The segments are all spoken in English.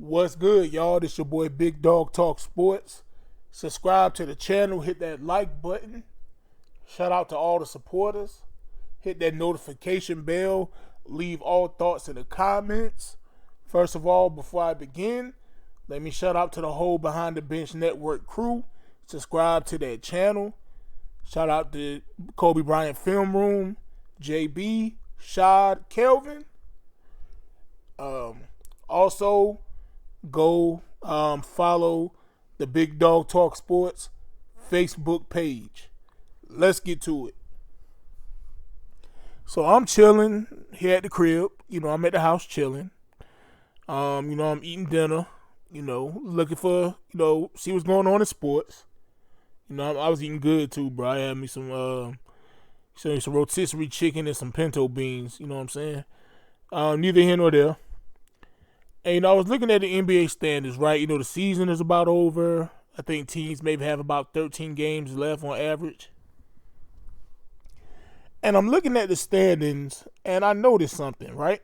What's good, y'all? This your boy Big Dog Talk Sports. Subscribe to the channel, hit that like button. Shout out to all the supporters. Hit that notification bell. Leave all thoughts in the comments. First of all, before I begin, let me shout out to the whole Behind the Bench Network crew. Subscribe to that channel. Shout out to Kobe Bryant Film Room, JB, Shad, Kelvin. Also, go follow the Big Dog Talk Sports Facebook page. Let's get to it. So I'm chilling here at the crib. I'm at the house chilling. I'm eating dinner. Looking for, see what's going on in sports. I was eating good too, bro. I had me some rotisserie chicken and some pinto beans. You know what I'm saying? Neither here nor there. And I was looking at the NBA standings, right? The season is about over. I think teams maybe have about 13 games left on average. And I'm looking at the standings, and I noticed something, right?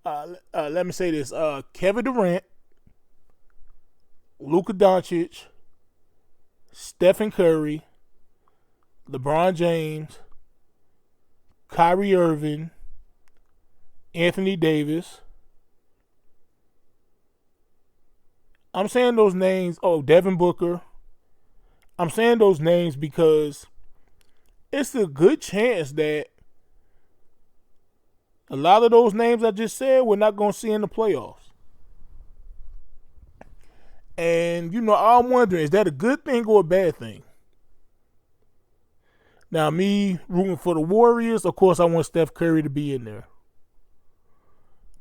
Let me say this. Kevin Durant, Luka Doncic, Stephen Curry, LeBron James, Kyrie Irving, Anthony Davis. I'm saying those names. Oh, Devin Booker. I'm saying those names because it's a good chance that a lot of those names I just said we're not going to see in the playoffs. And, I'm wondering, is that a good thing or a bad thing? Now, me rooting for the Warriors, of course, I want Steph Curry to be in there.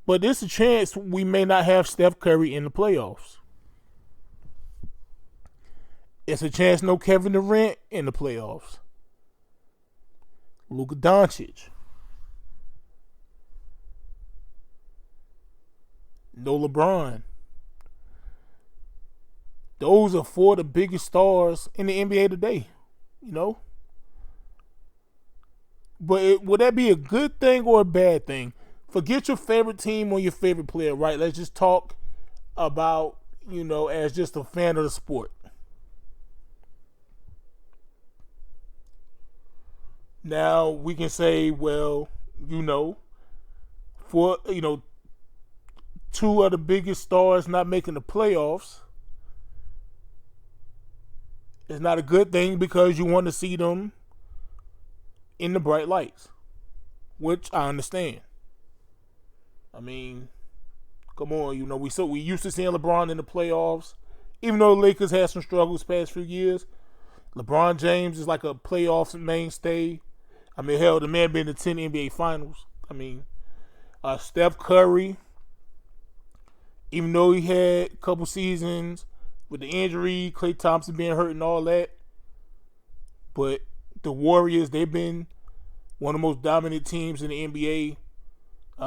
But there's a chance we may not have Steph Curry in the playoffs. It's a chance no Kevin Durant in the playoffs. Luka Doncic. No LeBron. Those are four of the biggest stars in the NBA today. But would that be a good thing or a bad thing? Forget your favorite team or your favorite player, right? Let's just talk about, as just a fan of the sport. Now, we can say, well, for, two of the biggest stars not making the playoffs, it's not a good thing because you want to see them in the bright lights, which I understand. I mean, come on, we used to seeing LeBron in the playoffs. Even though the Lakers had some struggles past few years, LeBron James is like a playoffs mainstay. I mean, hell, the man been to 10 NBA Finals. I mean, Steph Curry, even though he had a couple seasons with the injury, Klay Thompson being hurt and all that, but the Warriors, they've been one of the most dominant teams in the NBA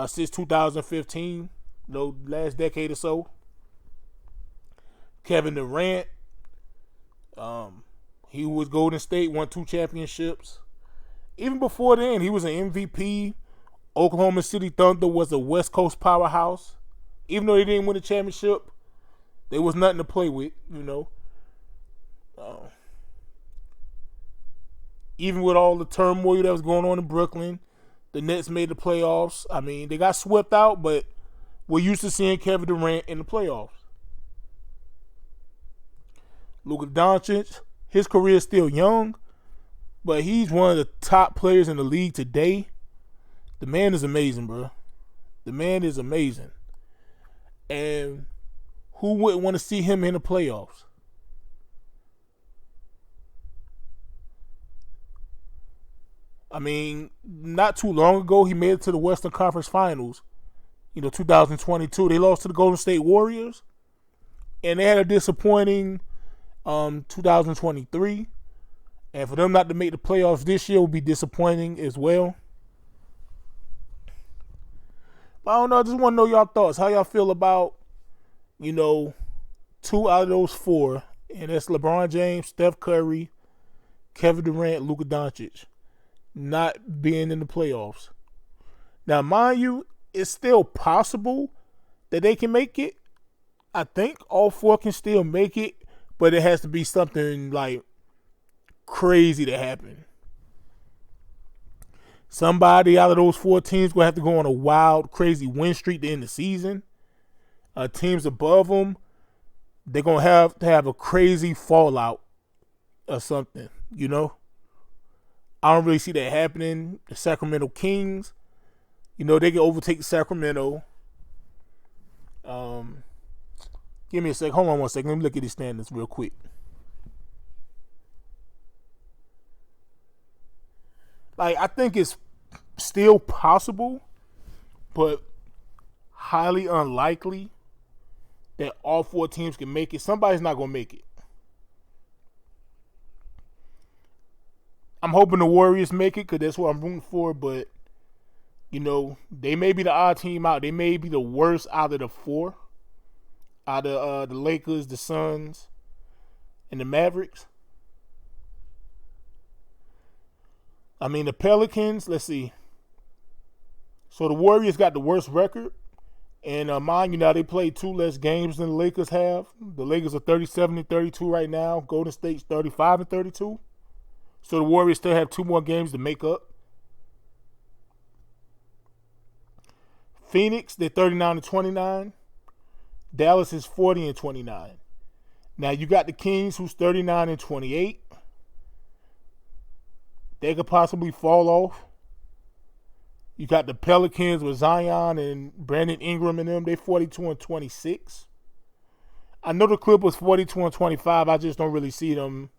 since 2015, last decade or so. Kevin Durant, he was Golden State, won 2 championships. Even before then, he was an MVP. Oklahoma City Thunder was a West Coast powerhouse. Even though they didn't win the championship, there was nothing to play with, Even with all the turmoil that was going on in Brooklyn, the Nets made the playoffs. I mean, they got swept out, but we're used to seeing Kevin Durant in the playoffs. Luka Doncic, his career is still young, but he's one of the top players in the league today. The man is amazing, bro. The man is amazing. And who wouldn't want to see him in the playoffs? I mean, not too long ago, he made it to the Western Conference Finals. 2022. They lost to the Golden State Warriors. And they had a disappointing 2023. And for them not to make the playoffs this year would be disappointing as well. But I don't know. I just want to know y'all thoughts. How y'all feel about, 2 out of those 4. And that's LeBron James, Steph Curry, Kevin Durant, Luka Doncic not being in the playoffs. Now, mind you, it's still possible that they can make it. I think all four can still make it, but it has to be something like crazy to happen. Somebody out of those four teams gonna have to go on a wild, crazy win streak to end the season. Teams above them, they're gonna have to have a crazy fallout or something. I don't really see that happening. The Sacramento Kings, they can overtake Sacramento. Give me a sec. Hold on one second. Let me look at these standings real quick. I think it's still possible, but highly unlikely that all four teams can make it. Somebody's not going to make it. I'm hoping the Warriors make it because that's what I'm rooting for, but, they may be the odd team out. They may be the worst out of the four, out of the Lakers, the Suns, and the Mavericks. The Pelicans, let's see. So the Warriors got the worst record. And mind you, now they played 2 less games than the Lakers have. The Lakers are 37-32 right now. Golden State's 35-32. So the Warriors still have 2 more games to make up. Phoenix, they're 39-29. Dallas is 40-29. Now you got the Kings, who's 39-28. They could possibly fall off. You got the Pelicans with Zion and Brandon Ingram and them. They 42-26. I know the Clippers 42-25. I just don't really see them.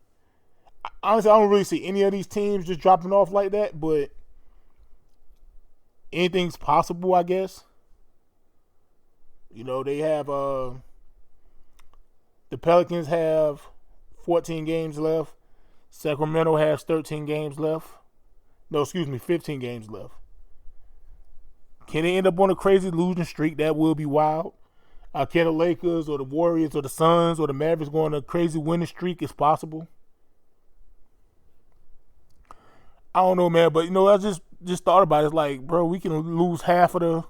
Honestly, I don't really see any of these teams just dropping off like that, but anything's possible, I guess. They have the Pelicans have 14 games left. Sacramento has 13 games left. No, 15 games left. Can they end up on a crazy losing streak? That will be wild. Can the Lakers or the Warriors or the Suns or the Mavericks go on a crazy winning streak? It's possible. I don't know, man, but I just thought about it. It's like, bro, we can lose half of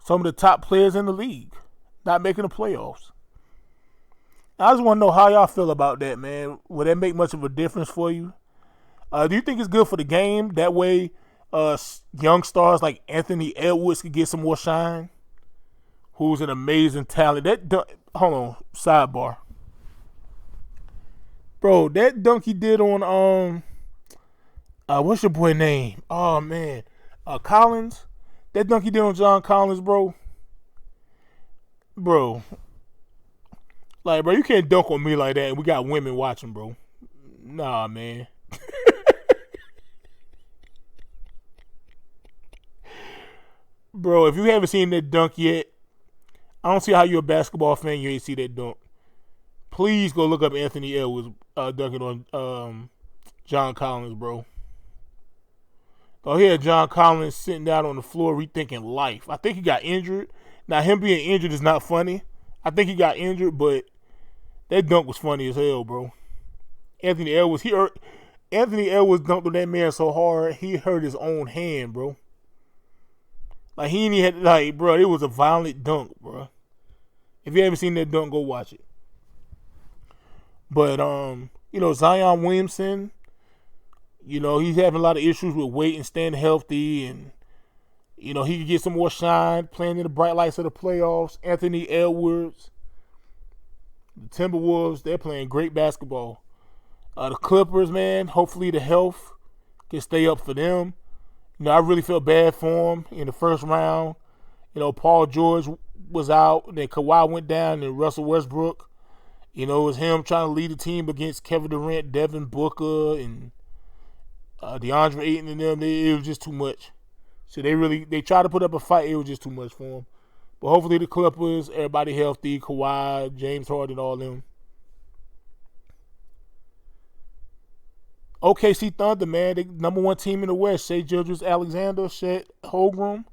some of the top players in the league not making the playoffs. I just want to know how y'all feel about that, man. Will that make much of a difference for you? Do you think it's good for the game? That way, young stars like Anthony Edwards could get some more shine, who's an amazing talent. Hold on, sidebar. Bro, that dunk he did on, what's your boy name? Oh, man. Collins. That dunk he did on John Collins, bro. Bro, you can't dunk on me like that and we got women watching, bro. Nah, man. Bro, if you haven't seen that dunk yet, I don't see how you're a basketball fan you ain't see that dunk. Please go look up Anthony Edwards dunking on John Collins, bro. Oh, here John Collins sitting down on the floor rethinking life. I think he got injured. Now, him being injured is not funny. I think he got injured, but that dunk was funny as hell, bro. Anthony Edwards dunked on that man so hard, he hurt his own hand, bro. Bro, it was a violent dunk, bro. If you haven't seen that dunk, go watch it. But, Zion Williamson, he's having a lot of issues with weight and staying healthy, and, he could get some more shine playing in the bright lights of the playoffs. Anthony Edwards, the Timberwolves, they're playing great basketball. The Clippers, man, hopefully the health can stay up for them. I really felt bad for him in the first round. Paul George was out, and then Kawhi went down, and Russell Westbrook. It was him trying to lead the team against Kevin Durant, Devin Booker, and DeAndre Ayton and them. It was just too much. So they tried to put up a fight. It was just too much for them. But hopefully the Clippers, everybody healthy, Kawhi, James Harden, all them. OKC Thunder, man, they number 1 team in the West. Shai Gilgeous-Alexander, Chet Holmgren.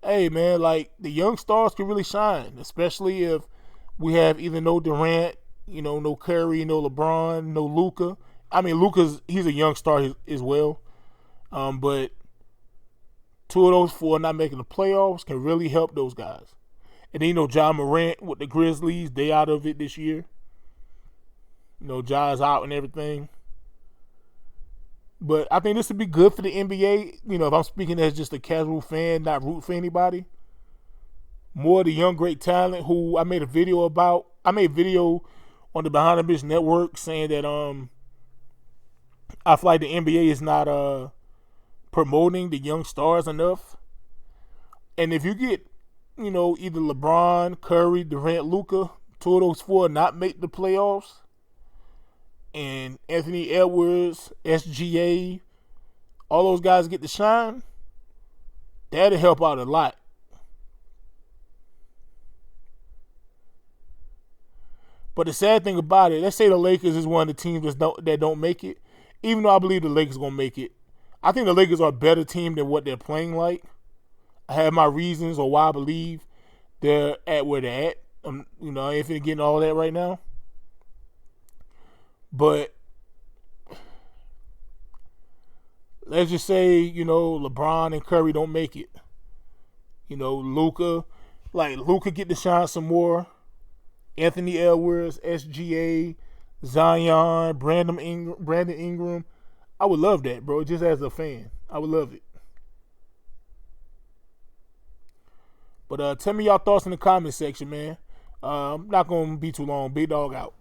Hey, man, the young stars can really shine, especially if we have either no Durant, no Curry, no LeBron, no Luka. Luka's he's a young star as well. But two of those four not making the playoffs can really help those guys. And then, John Morant with the Grizzlies, they out of it this year. Ja's out and everything. But I think this would be good for the NBA. If I'm speaking as just a casual fan, not root for anybody. More of the young, great talent who I made a video about. I made a video on the Behind the Bench Network saying that I feel like the NBA is not promoting the young stars enough. And if you get, either LeBron, Curry, Durant, Luka, two of those four not make the playoffs, and Anthony Edwards, SGA, all those guys get to shine, that'll help out a lot. But the sad thing about it, let's say the Lakers is one of the teams that don't make it. Even though I believe the Lakers are going to make it, I think the Lakers are a better team than what they're playing like. I have my reasons or why I believe they're at where they're at. I ain't finna get into all that right now. But let's just say, LeBron and Curry don't make it. Luka get to shine some more. Anthony Edwards, SGA, Zion, Brandon Ingram. I would love that, bro, just as a fan. I would love it. But tell me y'all thoughts in the comment section, man. I'm not going to be too long. Big Dog out.